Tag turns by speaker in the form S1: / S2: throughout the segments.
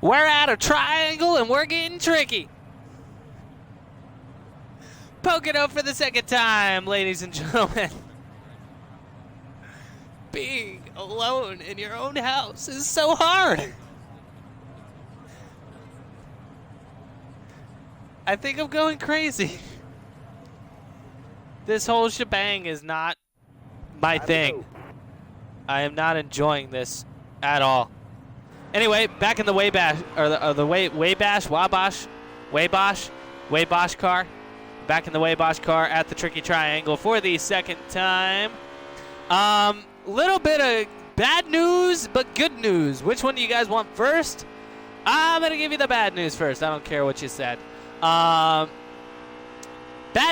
S1: We're at a triangle and we're getting tricky. Pocono for the second time, ladies and gentlemen. Being alone in your own house is so hard. I think I'm going crazy. This whole shebang is not my thing. I am not enjoying this at all. Anyway, back in the Wabash, or the Wabash car. Back in the Wabash car at the Tricky Triangle for the second time. Little bit of bad news, but good news. Which one do you guys want first? I'm going to give you the bad news first. I don't care what you said. Bad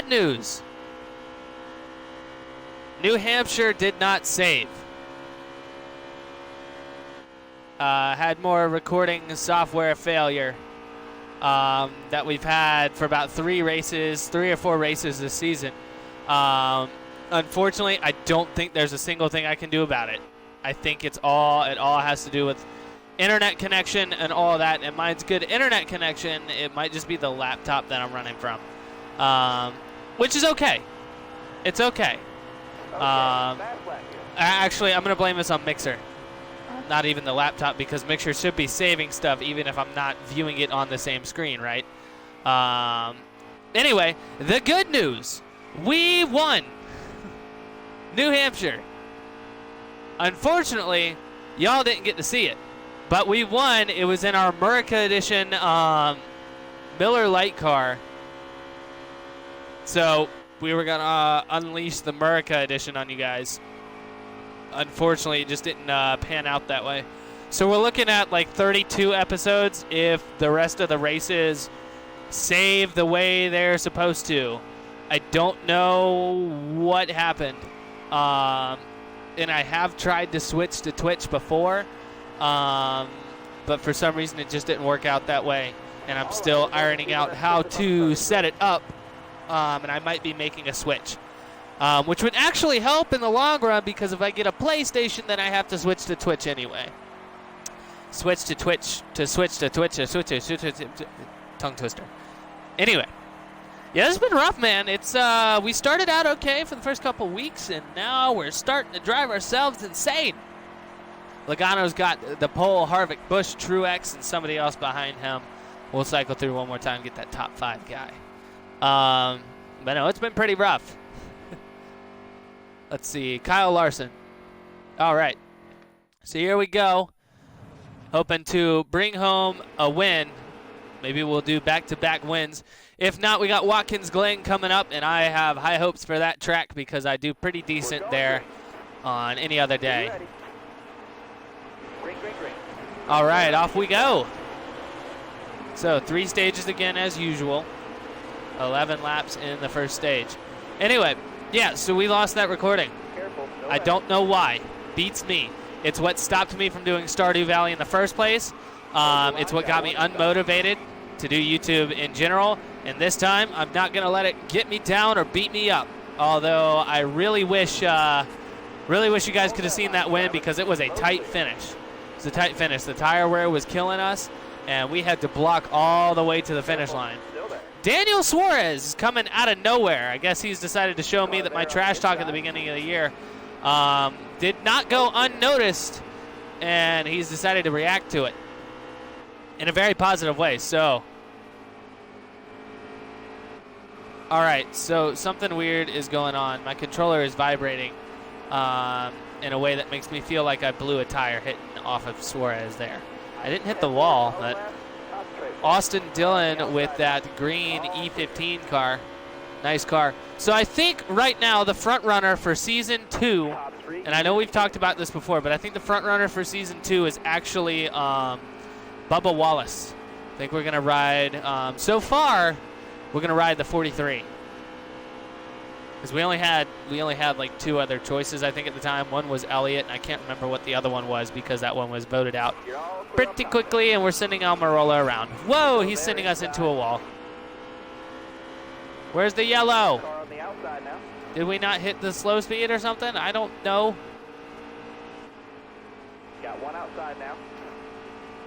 S1: news. New Hampshire did not save. Had more recording software failure that we've had for about 3 or 4 races this season. Unfortunately, I don't think there's a single thing I can do about it. I think it all has to do with internet connection and all that, and mine's good internet connection. It might just be the laptop that I'm running from, which is okay. It's okay. Actually, I'm going to blame this on Mixer, not even the laptop, because Mixer should be saving stuff even if I'm not viewing it on the same screen, right? Anyway, the good news. We won New Hampshire. Unfortunately, y'all didn't get to see it, but we won. It was in our America Edition Miller Lite car. So we were going to unleash the America Edition on you guys. Unfortunately, it just didn't pan out that way. So we're looking at like 32 episodes if the rest of the races save the way they're supposed to. I don't know what happened. And I have tried to switch to Twitch before, but for some reason it just didn't work out that way. And I'm still ironing out how to set it up, and I might be making a switch. Which would actually help in the long run, because if I get a PlayStation, then I have to switch to Twitch anyway. Switch to Twitch. Tongue twister. Anyway. Yeah, this has been rough, man. It's we started out okay for the first couple weeks, and now we're starting to drive ourselves insane. Logano's got the pole, Harvick, Busch, Truex, and somebody else behind him. We'll cycle through one more time, get that top 5 guy. But no, it's been pretty rough. Let's see, Kyle Larson. All right, so here we go. Hoping to bring home a win. Maybe we'll do back-to-back wins. If not, we got Watkins Glen coming up, and I have high hopes for that track because I do pretty decent there on any other day. All right, off we go. So 3 stages again as usual. 11 laps in the first stage. Anyway, yeah, so we lost that recording. I don't know why. Beats me. It's what stopped me from doing Stardew Valley in the first place. It's what got me unmotivated to do YouTube in general. And this time, I'm not going to let it get me down or beat me up. Although I really wish you guys could have seen that win, because it was a tight finish. It was a tight finish. The tire wear was killing us, and we had to block all the way to the finish line. Daniel Suarez is coming out of nowhere. I guess he's decided to show me that my trash talk at the beginning of the year did not go unnoticed, and he's decided to react to it in a very positive way. So, all right, so something weird is going on. My controller is vibrating in a way that makes me feel like I blew a tire hitting off of Suarez there. I didn't hit the wall, but Austin Dillon with that green E15 car. Nice car. So I think right now the front runner for Season 2, and I know we've talked about this before, but I think the front runner for Season 2 is actually Bubba Wallace. I think we're going to ride, so far, we're going to ride the 43. Because we only had like 2 other choices, I think, at the time. One was Elliott, and I can't remember what the other one was because that one was voted out pretty quickly, and we're sending Almirola around. Whoa, he's sending us into a wall. Where's the yellow? Did we not hit the slow speed or something? I don't know.
S2: Got one outside now.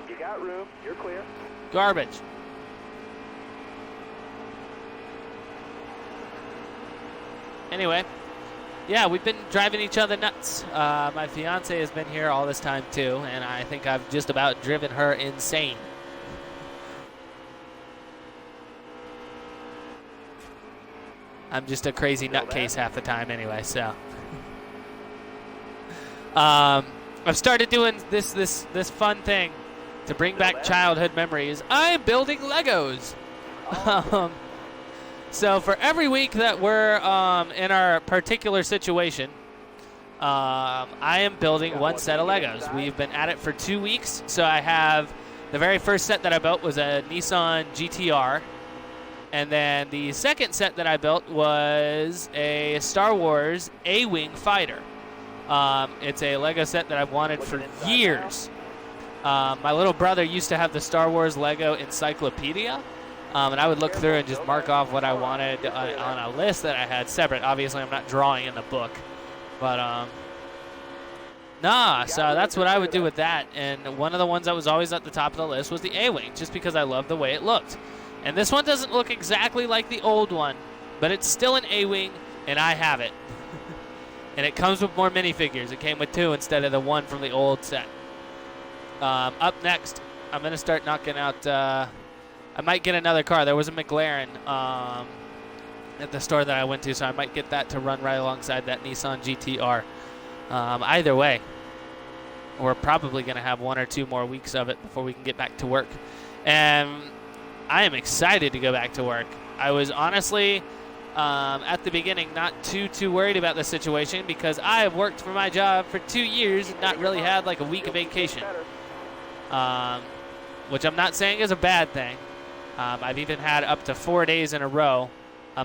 S2: You got room. You're clear.
S1: Garbage. Anyway, yeah, we've been driving each other nuts. My fiance has been here all this time too, and I think I've just about driven her insane. I'm just a crazy nutcase half the time anyway, so. I've started doing this fun thing to bring back childhood memories. I'm building Legos. So for every week that we're in our particular situation, I am building one set of Legos. We've been at it for 2 weeks. So I have the very first set that I built was a Nissan GTR. And then the second set that I built was a Star Wars A-Wing fighter. It's a Lego set that I've wanted for years. My little brother used to have the Star Wars Lego encyclopedia. And I would look through and just mark off what I wanted on a list that I had separate. Obviously, I'm not drawing in the book. But, so that's what I would do with that. And one of the ones that was always at the top of the list was the A-Wing, just because I loved the way it looked. And this one doesn't look exactly like the old one, but it's still an A-Wing, and I have it. And it comes with more minifigures. It came with 2 instead of the 1 from the old set. Up next, I'm going to start knocking out... I might get another car. There was a McLaren at the store that I went to, so I might get that to run right alongside that Nissan GTR. Either way, we're probably going to have 1 or 2 more weeks of it before we can get back to work. And I am excited to go back to work. I was honestly, at the beginning, not too worried about the situation because I have worked for my job for 2 years and not really had like a week of vacation, which I'm not saying is a bad thing. I've even had up to 4 days in a row.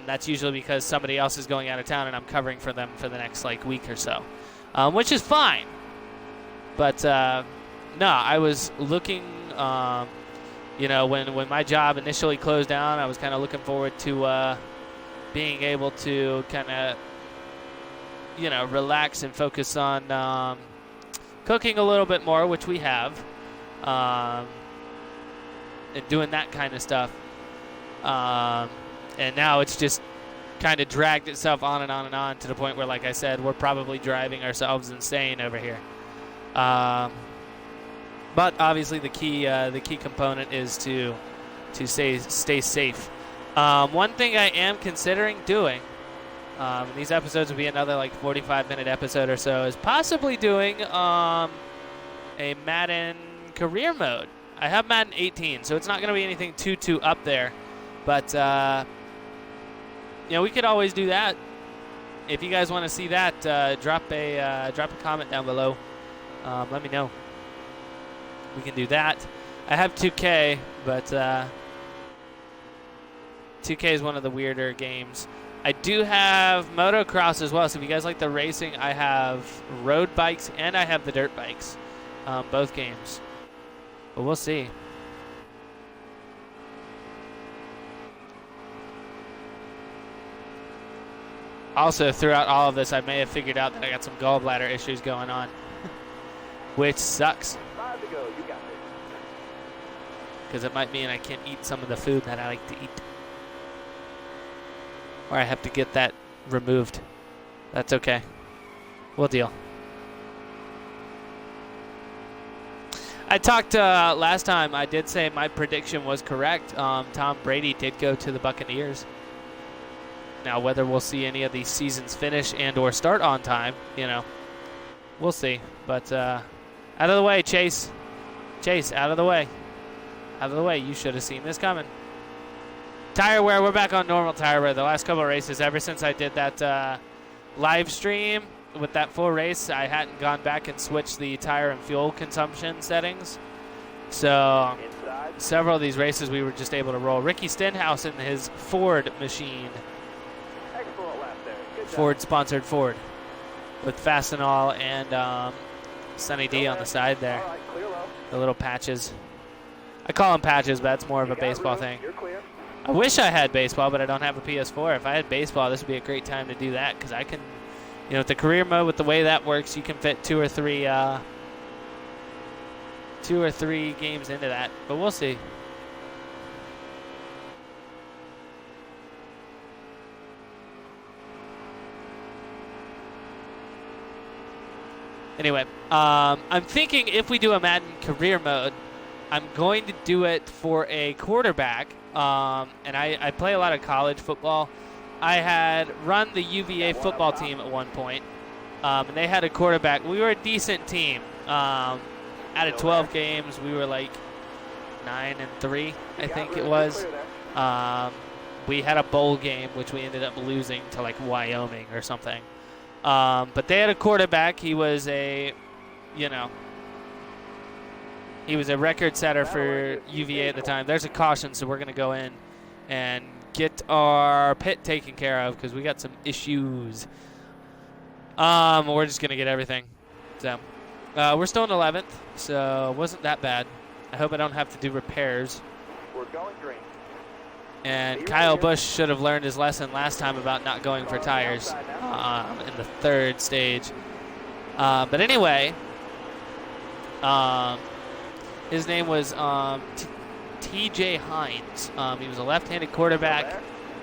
S1: That's usually because somebody else is going out of town and I'm covering for them for the next like week or so, which is fine. But no, I was looking, when my job initially closed down, I was kind of looking forward to being able to kind of, relax and focus on cooking a little bit more, which we have. And doing that kind of stuff. And now it's just kind of dragged itself on and on and on to the point where, like I said, we're probably driving ourselves insane over here. But obviously the key component is to stay safe. One thing I am considering doing, these episodes will be another like 45-minute episode or so, is possibly doing a Madden career mode. I have Madden 18, so it's not going to be anything too up there. But, we could always do that. If you guys want to see that, drop a comment down below. Let me know. We can do that. I have 2K, but 2K is one of the weirder games. I do have motocross as well, so if you guys like the racing, I have road bikes and I have the dirt bikes, both games. But we'll see. Also, throughout all of this, I may have figured out that I got some gallbladder issues going on, which sucks.
S2: 5 to go. You got it.
S1: Because it might mean I can't eat some of the food that I like to eat. Or I have to get that removed. That's okay. We'll deal. I talked last time. I did say my prediction was correct. Tom Brady did go to the Buccaneers. Now, whether we'll see any of these seasons finish and or start on time, we'll see. But out of the way, Chase. Chase, out of the way. Out of the way. You should have seen this coming. Tire wear. We're back on normal tire wear. The last couple of races, ever since I did that live stream with that full race, I hadn't gone back and switched the tire and fuel consumption settings. So several of these races we were just able to roll. Ricky Stenhouse in his Ford machine.
S2: Excellent lap there. Good job.
S1: Ford-sponsored Ford with Fastenal and Sunny D on the side there.
S2: All right, clear low.
S1: The little patches. I call them patches, but that's more of a baseball thing.
S2: You're clear.
S1: I wish I had baseball, but I don't have a PS4. If I had baseball, this would be a great time to do that because I can, with the career mode, with the way that works, you can fit 2 or 3 2 or 3 games into that, but we'll see. Anyway, I'm thinking if we do a Madden career mode, I'm going to do it for a quarterback. And I play a lot of college football. I had run the UVA football team at one point, and they had a quarterback. We were a decent team. Out of 12 games, we were like 9-3, I think it was. We had a bowl game, which we ended up losing to like Wyoming or something. But they had a quarterback. He was a, he was a record setter for UVA at the time. There's a caution, so we're going to go in and get our pit taken care of because we got some issues. We're just going to get everything. So we're still in 11th, so it wasn't that bad. I hope I don't have to do repairs.
S2: We're going green.
S1: And Kyle Busch should have learned his lesson last time about not going for tires in the 3rd stage. But anyway, his name was T.J. Hines. He was a left-handed quarterback,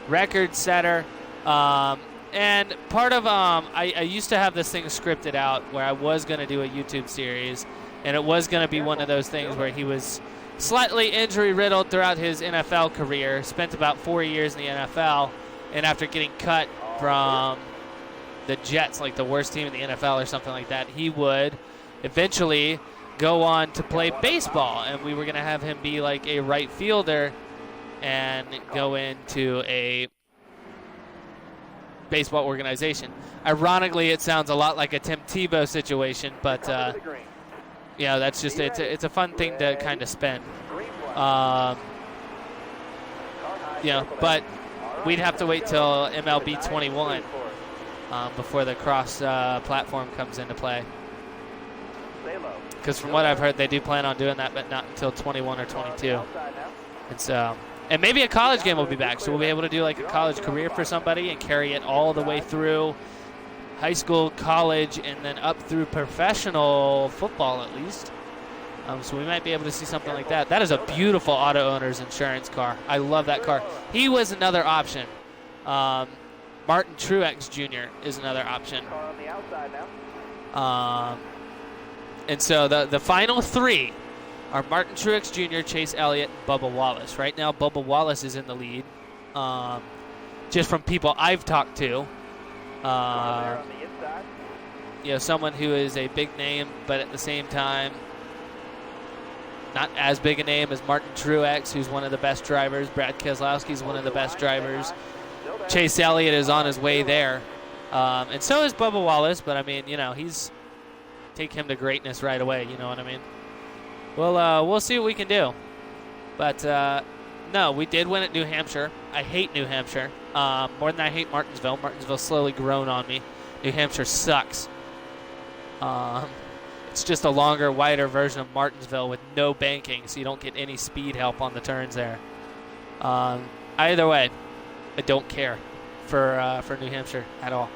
S1: record setter. And part of, I used to have this thing scripted out where I was going to do a YouTube series, and it was going to be one of those things where he was slightly injury-riddled throughout his NFL career, spent about 4 years in the NFL, and after getting cut from the Jets, like the worst team in the NFL or something like that, he would eventually go on to play baseball, and we were going to have him be like a right fielder and go into a baseball organization. Ironically, it sounds a lot like a Tim Tebow situation, but yeah, that's just it's a fun thing to kind of spin. But we'd have to wait till MLB 21 before the cross platform comes into play. Because from what I've heard, they do plan on doing that, but not until 21 or 22. And so, and maybe a college game will be back, so we'll be able to do like a college career for somebody and carry it all the way through high school, college, and then up through professional football at least. So we might be able to see something like that. That is a beautiful auto owner's insurance car. I love that car. He was another option. Martin Truex Jr. is another option. And so the final 3 are Martin Truex Jr., Chase Elliott, and Bubba Wallace. Right now, Bubba Wallace is in the lead, just from people I've talked to. Someone who is a big name, but at the same time, not as big a name as Martin Truex, who's one of the best drivers. Brad Keselowski's one of the best drivers. Chase Elliott is on his way there. And so is Bubba Wallace, but I mean, he's take him to greatness right away, you know what I mean? Well, we'll see what we can do. But, no, we did win at New Hampshire. I hate New Hampshire more than I hate Martinsville. Martinsville's slowly grown on me. New Hampshire sucks. It's just a longer, wider version of Martinsville with no banking, so you don't get any speed help on the turns there. Either way, I don't care for New Hampshire at all.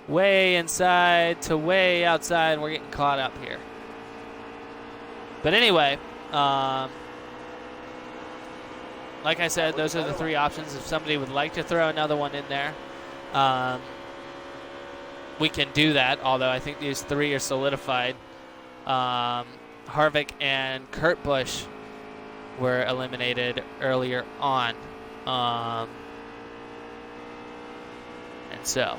S1: Way inside to way outside, and we're getting caught up here. But anyway, like I said, those are the 3 options. If somebody would like to throw another one in there, we can do that, although I think these 3 are solidified. Harvick and Kurt Busch were eliminated earlier on. And so.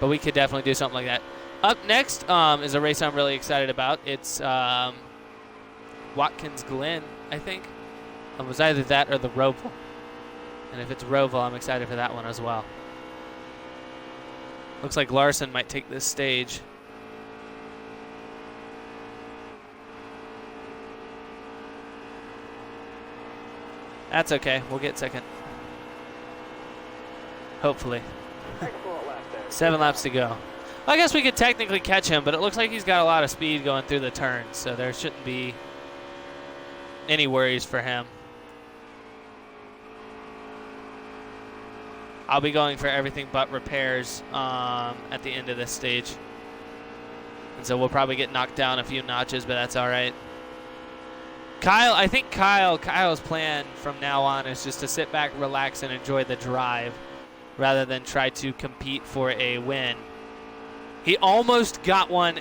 S1: But we could definitely do something like that. Up next is a race I'm really excited about. It's Watkins Glen, I think. It was either that or the Roval. And if it's Roval, I'm excited for that one as well. Looks like Larson might take this stage. That's okay. We'll get second. Hopefully. 7 laps to go. I guess we could technically catch him, but it looks like he's got a lot of speed going through the turns, so there shouldn't be any worries for him. I'll be going for everything but repairs at the end of this stage. And so we'll probably get knocked down a few notches, but that's all right. I think Kyle's plan from now on is just to sit back, relax, and enjoy the drive rather than try to compete for a win. He almost got one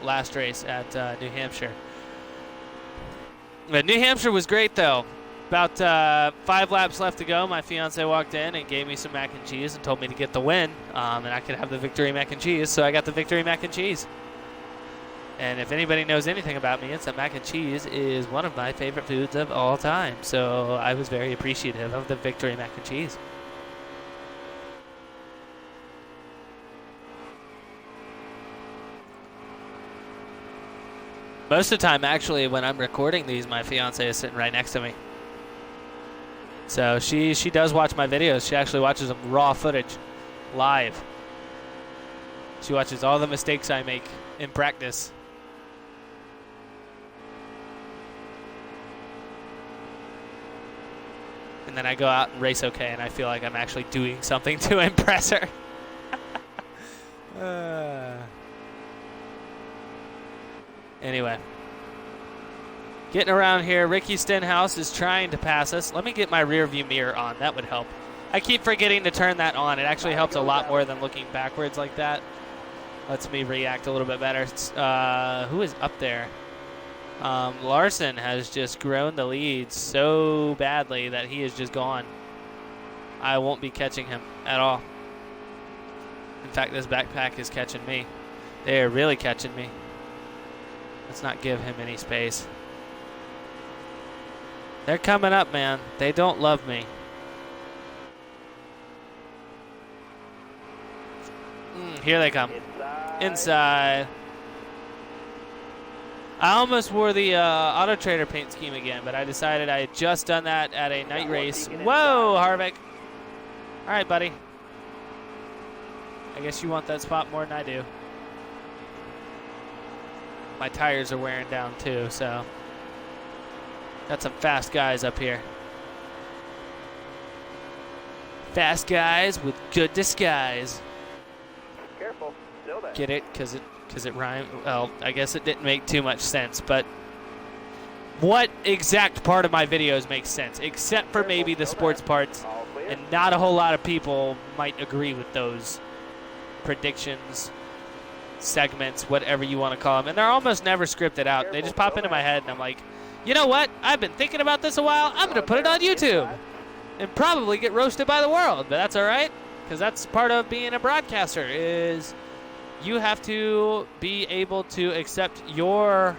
S1: last race at New Hampshire. But New Hampshire was great, though. About 5 laps left to go, my fiance walked in and gave me some mac and cheese and told me to get the win, and I could have the victory mac and cheese, so I got the victory mac and cheese. And if anybody knows anything about me, it's that mac and cheese is one of my favorite foods of all time, so I was very appreciative of the victory mac and cheese. Most of the time, actually, when I'm recording these, my fiance is sitting right next to me. So she does watch my videos. She actually watches them raw footage, live. She watches all the mistakes I make in practice. And then I go out and race okay, and I feel like I'm actually doing something to impress her. Anyway. Getting around here, Ricky Stenhouse is trying to pass us. Let me get my rear view mirror on. That would help. I keep forgetting to turn that on. It actually helps a lot more than looking backwards like that. Lets me react a little bit better. Who is up there? Larson has just grown the lead so badly that he is just gone. I won't be catching him at all. In fact, this backpack is catching me. They are really catching me. Let's not give him any space. They're coming up, man. They don't love me. Here they come. Inside. I almost wore the Auto Trader paint scheme again, but I decided I had just done that at a night race. Whoa, Harvick. All right, buddy. I guess you want that spot more than I do. My tires are wearing down too, so. Got some fast guys up here. Fast guys with good disguise.
S2: Careful, still there.
S1: Get it? Because it rhymed. Well, I guess it didn't make too much sense, but what exact part of my videos makes sense? Except for maybe the sports parts, and not a whole lot of people might agree with those predictions, segments, whatever you want to call them. And they're almost never scripted out. They just pop into my head, and I'm like, you know what? I've been thinking about this a while. I'm going to put it on YouTube and probably get roasted by the world. But that's all right, because that's part of being a broadcaster is you have to be able to accept your,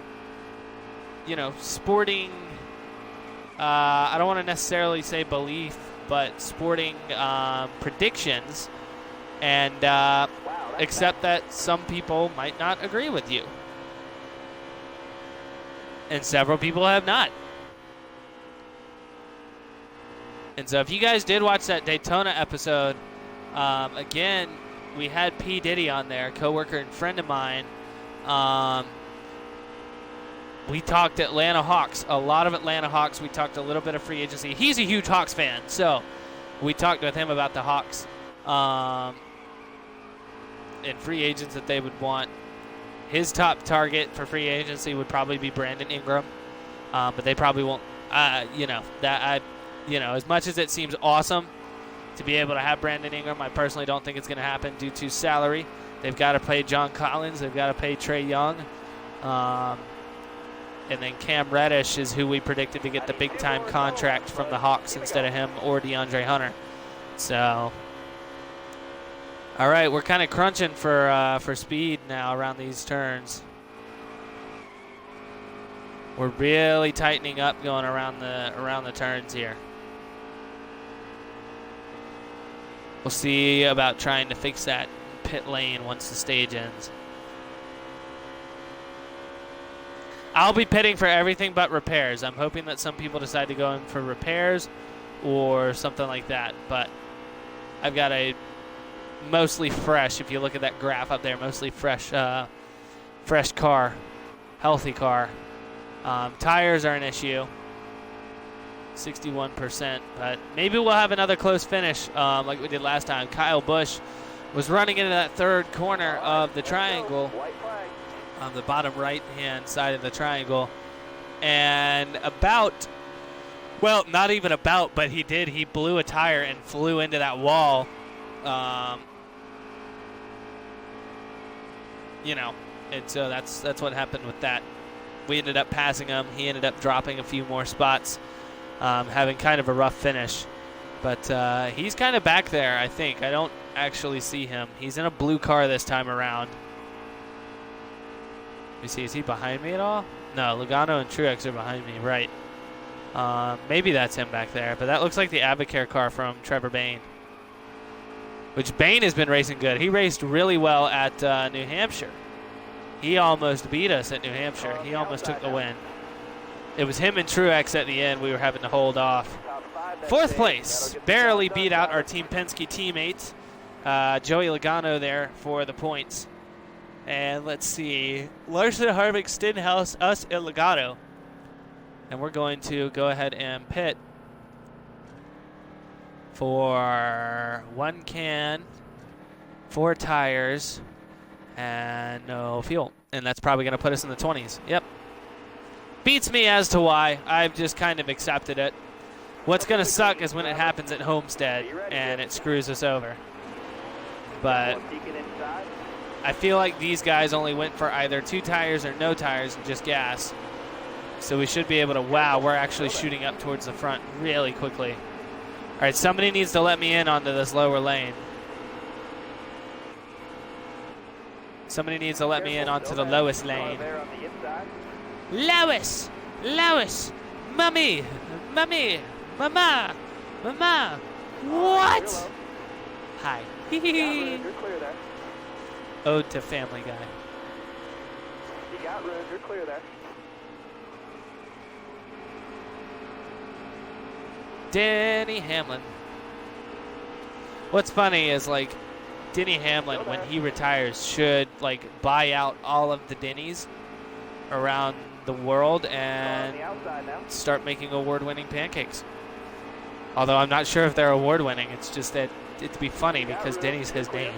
S1: sporting, I don't want to necessarily say belief, but sporting predictions and accept that some people might not agree with you. And several people have not. And so if you guys did watch that Daytona episode, again, we had P. Diddy on there, coworker and friend of mine. We talked Atlanta Hawks, a lot of Atlanta Hawks. We talked a little bit of free agency. He's a huge Hawks fan, so we talked with him about the Hawks and free agents that they would want. His top target for free agency would probably be Brandon Ingram, but they probably won't. As much as it seems awesome to be able to have Brandon Ingram, I personally don't think it's going to happen due to salary. They've got to pay John Collins. They've got to pay Trae Young. And then Cam Reddish is who we predicted to get the big-time contract from the Hawks instead of him or DeAndre Hunter. So, all right, we're kind of crunching for speed now around these turns. We're really tightening up going around the turns here. We'll see about trying to fix that pit lane once the stage ends. I'll be pitting for everything but repairs. I'm hoping that some people decide to go in for repairs or something like that. But I've got a mostly fresh, if you look at that graph up there, mostly fresh car, healthy car. Tires are an issue. 61%, but maybe we'll have another close finish like we did last time. Kyle Busch was running into that third corner of the triangle on the bottom right-hand side of the triangle, and well, not even about, but he blew a tire and flew into that wall. And so that's what happened with that. We ended up passing him. He ended up dropping a few more spots, having kind of a rough finish. But he's kind of back there, I think. I don't actually see him. He's in a blue car this time around. Let me see, is he behind me at all? No, Logano and Truex are behind me, right. Maybe that's him back there, but that looks like the Advocare car from Trevor Bayne. Which Bayne has been racing good. He raced really well at New Hampshire. He almost beat us at New Hampshire. He almost took the win. It was him and Truex at the end we were having to hold off. Fourth place, barely beat out our Team Penske teammates. Joey Logano there for the points. And let's see, Larson, Harvick, Stenhouse, us, and Logano. And we're going to go ahead and pit for 1 can, 4 tires, and no fuel. And that's probably going to put us in the 20s. Yep. Beats me as to why. I've just kind of accepted it. What's going to suck is when it happens at Homestead and it screws us over. But I feel like these guys only went for either 2 tires or no tires and just gas. So we should be able to, wow, we're actually shooting up towards the front really quickly. All right, somebody needs to let me in onto this lower lane. Somebody needs to let me in onto the lowest lane. Lois! Lois! Mummy! Mummy! Mama! Mama! What? Hi. Ode to Family Guy.
S2: You got room, you're clear there.
S1: Denny Hamlin. What's funny is, like, Denny Hamlin, when he retires, should, like, buy out all of the Denny's around the world and start making award-winning pancakes. Although I'm not sure if they're award-winning. It's just that it'd be funny because Denny's his name.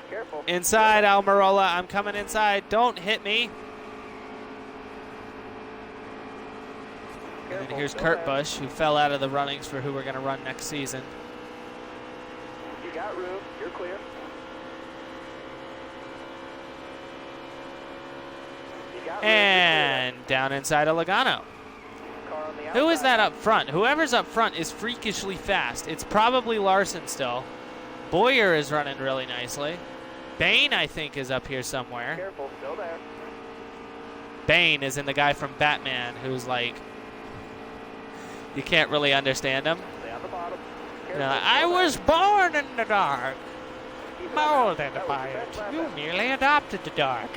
S2: Careful.
S1: Inside, Almirola. I'm coming inside. Don't hit me. And then here's Kurt Busch, who fell out of the runnings for who we're going to run next season.
S2: You got room. You're clear.
S1: And down inside of Logano. Who is that up front? Whoever's up front is freakishly fast. It's probably Larson still. Boyer is running really nicely. Bayne, I think, is up here somewhere.
S2: Careful, still there.
S1: Bayne is in the guy from Batman who's like, you can't really understand him.
S2: Stay on the bottom.
S1: You know, I was born in the dark, molded by it. You nearly adopted the dark.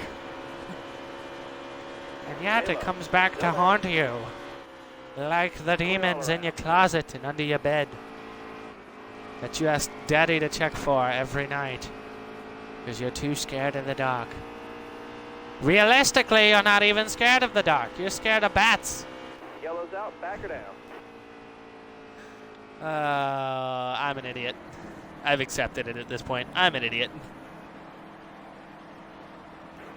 S1: And yet it comes back to haunt you, like the demons in your closet and under your bed that you ask Daddy to check for every night because you're too scared of the dark. Realistically, you're not even scared of the dark. You're scared of bats.
S2: Yellow's out, back her down.
S1: I'm an idiot. I've accepted it at this point. I'm an idiot.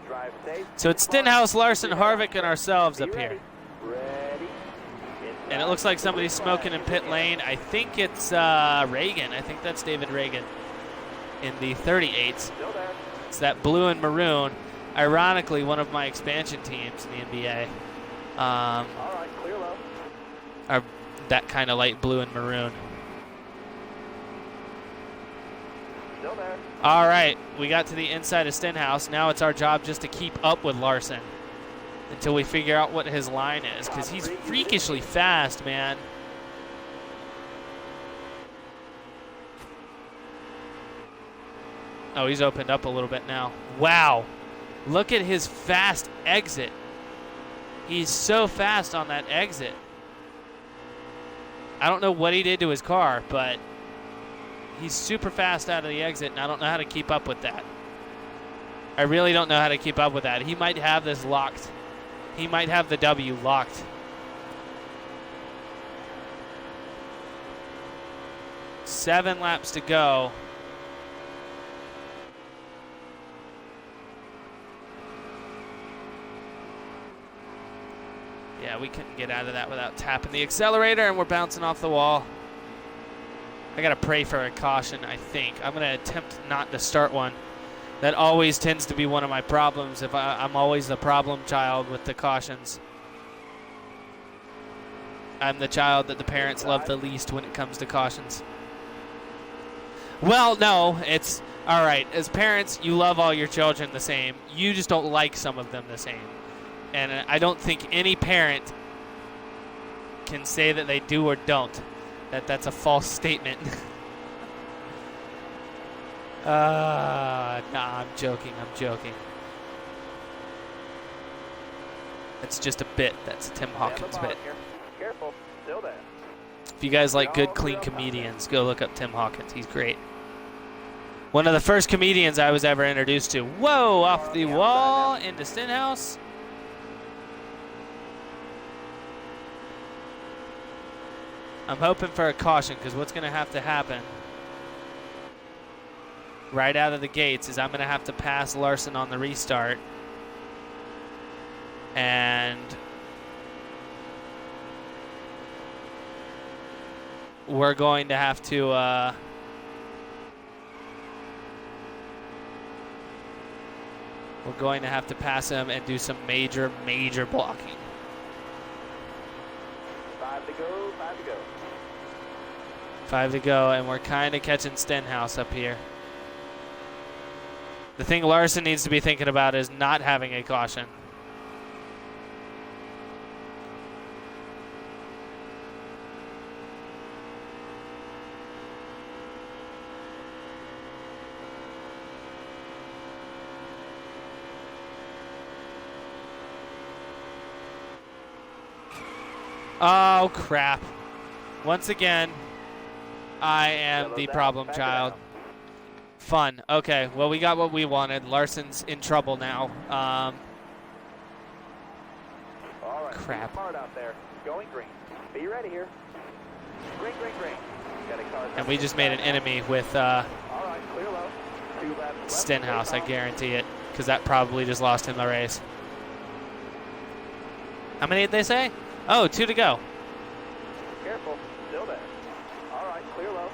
S2: Drive safe.
S1: So it's Stenhouse, Larson, Harvick, and ourselves up here.
S2: Ready.
S1: And it looks like somebody's smoking in pit lane. I think it's Reagan. I think that's David Reagan in the 38s.
S2: Still there.
S1: It's that blue and maroon. Ironically, one of my expansion teams in the NBA
S2: All right, clear low.
S1: are that kind of light blue and maroon.
S2: Still there.
S1: All right, we got to the inside of Stenhouse. Now it's our job just to keep up with Larson until we figure out what his line is, because he's freakishly fast, man. Oh, he's opened up a little bit now. Wow. Look at his fast exit. He's so fast on that exit. I don't know what he did to his car, but he's super fast out of the exit, and I don't know how to keep up with that. I really don't know how to keep up with that. He might have this locked. He might have the W locked. Seven laps to go. Yeah, we couldn't get out of that without tapping the accelerator, and we're bouncing off the wall. I gotta pray for a caution, I think. I'm gonna attempt not to start one. That always tends to be one of my problems. If I'm always the problem child with the cautions. I'm the child that the parents love the least when it comes to cautions. Well, no, it's all right. As parents, you love all your children the same. You just don't like some of them the same. And I don't think any parent can say that they do or don't. That's a false statement. Nah, I'm joking. It's just a bit. That's a Tim Hawkins bit.
S2: Careful, still there.
S1: If you guys like good, clean comedians, go look up Tim Hawkins. He's great. One of the first comedians I was ever introduced to. Whoa, off the wall into Stenhouse. I'm hoping for a caution, because what's going to have to happen right out of the gates is I'm going to have to pass Larson on the restart. And we're going to have to pass him and do some major blocking.
S2: 5 to go, 5 to go.
S1: 5 to go, and we're kind of catching Stenhouse up here. The thing Larson needs to be thinking about is not having a caution. Oh, crap. Once again, I am the problem child. Fun. Okay, well, we got what we wanted. Larson's in trouble now.
S2: All right,
S1: crap.
S2: Smart out there. Going green. Be ready here. Green. Got a car.
S1: And we just made an enemy with
S2: All right, clear low. 2 laps left.
S1: Stenhouse, I guarantee it, because that probably just lost him the race. How many did they say? Oh, 2 to go.
S2: Careful, still there. All right, clear low.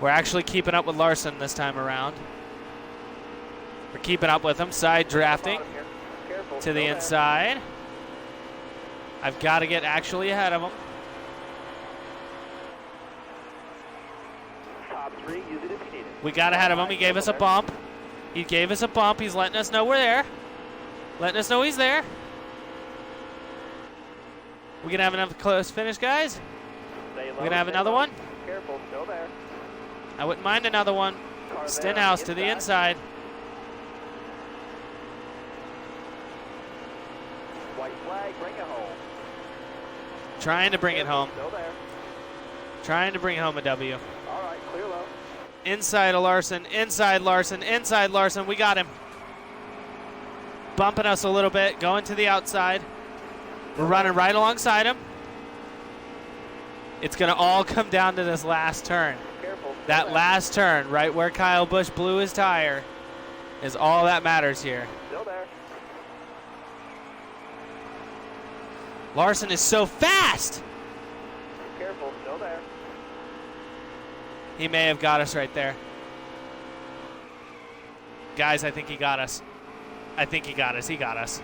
S1: We're actually keeping up with Larson this time around. We're keeping up with him, side drafting
S2: Careful,
S1: to the
S2: still
S1: inside. I've got to get actually ahead of him.
S2: there. Top 3, use it if you need it.
S1: We got ahead of him. He gave us a bump. He's letting us know we're there. Letting us know he's there. We gonna have another close finish, guys? We're gonna have another one?
S2: Careful, still there.
S1: I wouldn't mind another one. Stenhouse to the inside.
S2: White flag, bring it home.
S1: Trying to bring it home.
S2: Still there.
S1: Trying to bring home a W.
S2: All right, clear low.
S1: Inside of Larson, inside Larson. We got him. Bumping us a little bit, going to the outside. We're running right alongside him. It's going to all come down to this last turn.
S2: Careful.
S1: That last turn, right where Kyle Busch blew his tire, is all that matters here.
S2: Still there.
S1: Larson is so fast.
S2: Careful, still there.
S1: He may have got us right there. Guys, I think he got us. He got us.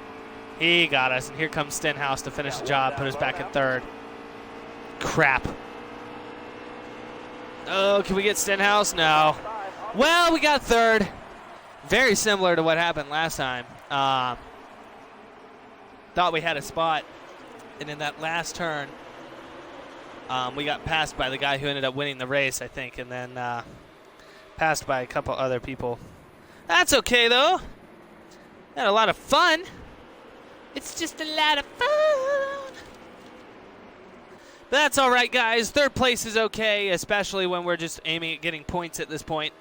S1: And here comes Stenhouse to finish the job, put us back in third. Crap. Oh, can we get Stenhouse? No. Well, we got third. Very similar to what happened last time. Thought we had a spot. And in that last turn, we got passed by the guy who ended up winning the race, I think, and then passed by a couple other people. That's okay, though. Had a lot of fun. It's just a lot of fun. But that's all right, guys. Third place is okay, especially when we're just aiming at getting points at this point.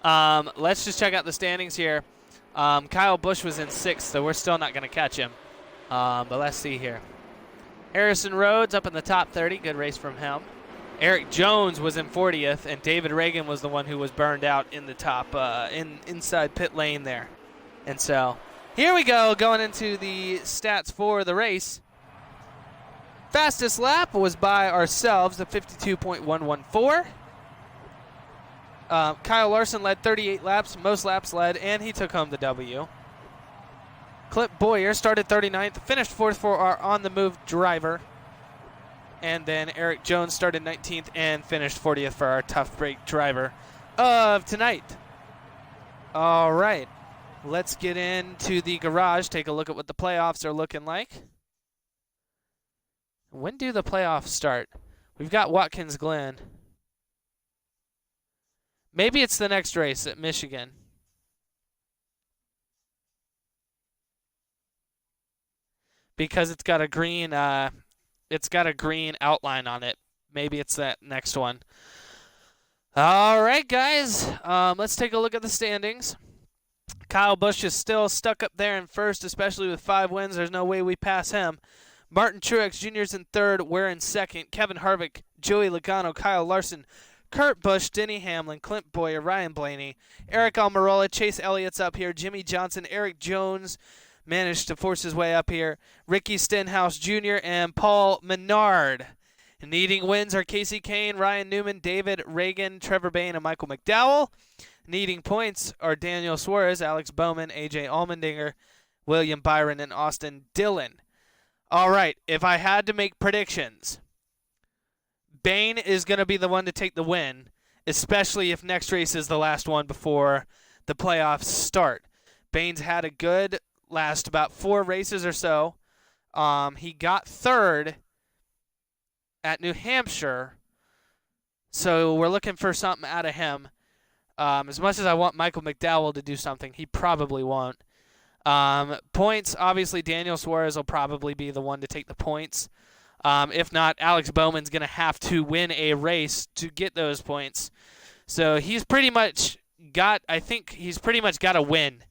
S1: Let's just check out the standings here. Kyle Busch was in 6th, so we're still not going to catch him. But let's see here. Harrison Rhodes up in the top 30. Good race from him. Eric Jones was in 40th, and David Reagan was the one who was burned out in the top, inside pit lane there. And so here we go, going into the stats for the race. Fastest lap was by ourselves, the 52.114. Kyle Larson led 38 laps, most laps led, and he took home the W. Clint Boyer started 39th, finished 4th for our on-the-move driver. And then Eric Jones started 19th and finished 40th for our tough break driver of tonight. All right, let's get into the garage, take a look at what the playoffs are looking like. When do the playoffs start? We've got Watkins Glen. Maybe it's the next race at Michigan. Because it's got a green outline on it. Maybe it's that next one. All right, guys. Let's take a look at the standings. Kyle Busch is still stuck up there in first, especially with 5 wins. There's no way we pass him. Martin Truex Jr.'s in third. We're in second. Kevin Harvick, Joey Logano, Kyle Larson, Kurt Busch, Denny Hamlin, Clint Boyer, Ryan Blaney, Eric Almirola, Chase Elliott's up here, Jimmy Johnson, Eric Jones managed to force his way up here, Ricky Stenhouse Jr., and Paul Menard. Needing wins are Casey Kane, Ryan Newman, David Reagan, Trevor Bayne, and Michael McDowell. Needing points are Daniel Suarez, Alex Bowman, AJ Allmendinger, William Byron, and Austin Dillon. All right, if I had to make predictions, Bayne is going to be the one to take the win, especially if next race is the last one before the playoffs start. Bayne's had a good last about 4 races or so. He got 3rd at New Hampshire, so we're looking for something out of him. As much as I want Michael McDowell to do something, he probably won't. Points, obviously Daniel Suarez will probably be the one to take the points. If not, Alex Bowman's going to have to win a race to get those points. So he's pretty much got a win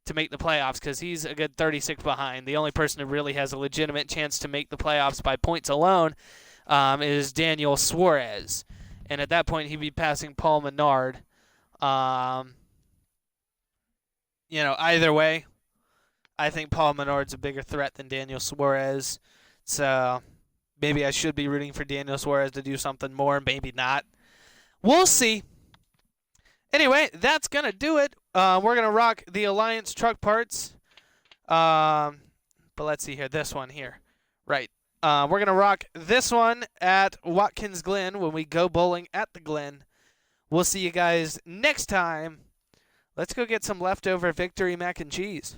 S1: to make the playoffs because he's a good 36 behind. The only person who really has a legitimate chance to make the playoffs by points alone is Daniel Suarez. And at that point, he'd be passing Paul Menard. Either way, I think Paul Menard's a bigger threat than Daniel Suarez. So maybe I should be rooting for Daniel Suarez to do something more, maybe not. We'll see. Anyway, that's going to do it. We're going to rock the Alliance truck parts. But let's see here. This one here. Right. We're going to rock this one at Watkins Glen when we go bowling at the Glen. We'll see you guys next time. Let's go get some leftover Victory mac and cheese.